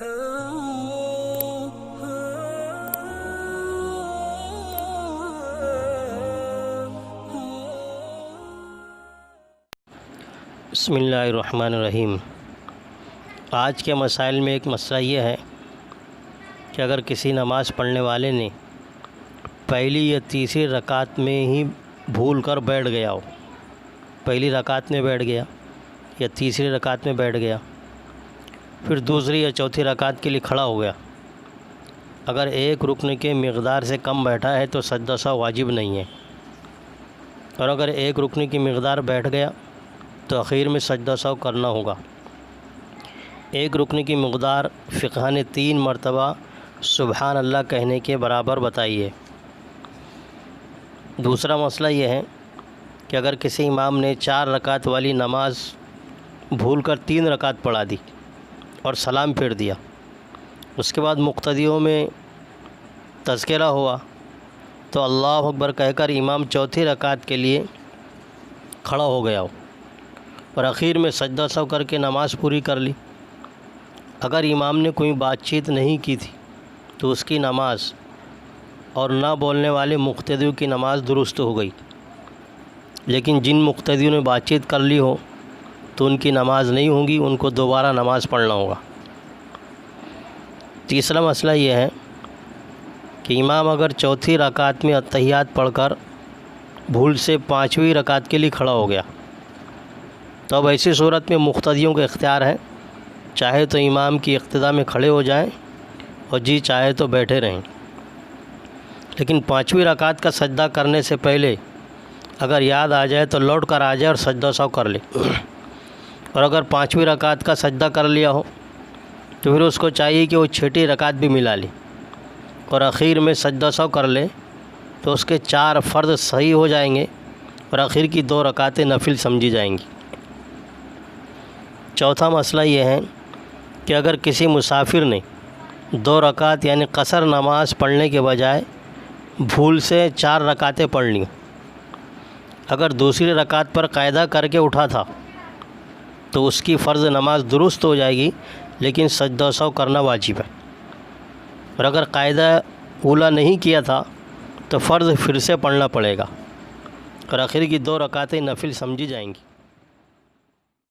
بسم اللہ الرحمن الرحیم۔ آج کے مسائل میں ایک مسئلہ یہ ہے کہ اگر کسی نماز پڑھنے والے نے پہلی یا تیسری رکعت میں ہی بھول کر بیٹھ گیا ہو، پہلی رکعت میں بیٹھ گیا یا تیسری رکعت میں بیٹھ گیا، پھر دوسری یا چوتھی رکعت کے لیے کھڑا ہو گیا، اگر ایک رکن کے مقدار سے کم بیٹھا ہے تو سجدہ سہو واجب نہیں ہے، اور اگر ایک رکن کی مقدار بیٹھ گیا تو اخیر میں سجدہ سہو کرنا ہوگا۔ ایک رکن کی مقدار فقہ نے 3 مرتبہ سبحان اللہ کہنے کے برابر بتائی ہے۔ دوسرا مسئلہ یہ ہے کہ اگر کسی امام نے 4 رکعت والی نماز بھول کر 3 رکعت پڑھا دی اور سلام پھیر دیا، اس کے بعد مقتدیوں میں تذکرہ ہوا تو اللہ اکبر کہہ کر امام چوتھی رکعت کے لیے کھڑا ہو گیا ہو اور اخیر میں سجدہ سہو کر کے نماز پوری کر لی، اگر امام نے کوئی بات چیت نہیں کی تھی تو اس کی نماز اور نہ بولنے والے مقتدیوں کی نماز درست ہو گئی، لیکن جن مقتدیوں نے بات چیت کر لی ہو تو ان کی نماز نہیں ہوگی، ان کو دوبارہ نماز پڑھنا ہوگا۔ تیسرا مسئلہ یہ ہے کہ امام اگر چوتھی رکعت میں اتحیات پڑھ کر بھول سے 5ویں رکعت کے لیے کھڑا ہو گیا تو اب ایسی صورت میں مقتدیوں کا اختیار ہے، چاہے تو امام کی اقتداء میں کھڑے ہو جائیں اور چاہے تو بیٹھے رہیں، لیکن 5ویں رکعت کا سجدہ کرنے سے پہلے اگر یاد آ جائے تو لوٹ کر آ جائے اور سجدہ سہو کر لے، اور اگر 5ویں رکعت کا سجدہ کر لیا ہو تو پھر اس کو چاہیے کہ وہ 6ٹھی رکعت بھی ملا لے اور اخیر میں سجدہ سہو کر لے، تو اس کے 4 فرض صحیح ہو جائیں گے اور آخر کی 2 رکعتیں نفل سمجھی جائیں گی۔ چوتھا مسئلہ یہ ہے کہ اگر کسی مسافر نے 2 رکعت یعنی قصر نماز پڑھنے کے بجائے بھول سے 4 رکعتیں پڑھ لیں، اگر دوسری رکعت پر قاعدہ کر کے اٹھا تھا تو اس کی فرض نماز درست ہو جائے گی، لیکن سجدہ سہو کرنا واجب ہے، اور اگر قاعدہ اولا نہیں کیا تھا تو فرض پھر سے پڑھنا پڑے گا اور آخر کی 2 رکعتیں نفل سمجھی جائیں گی۔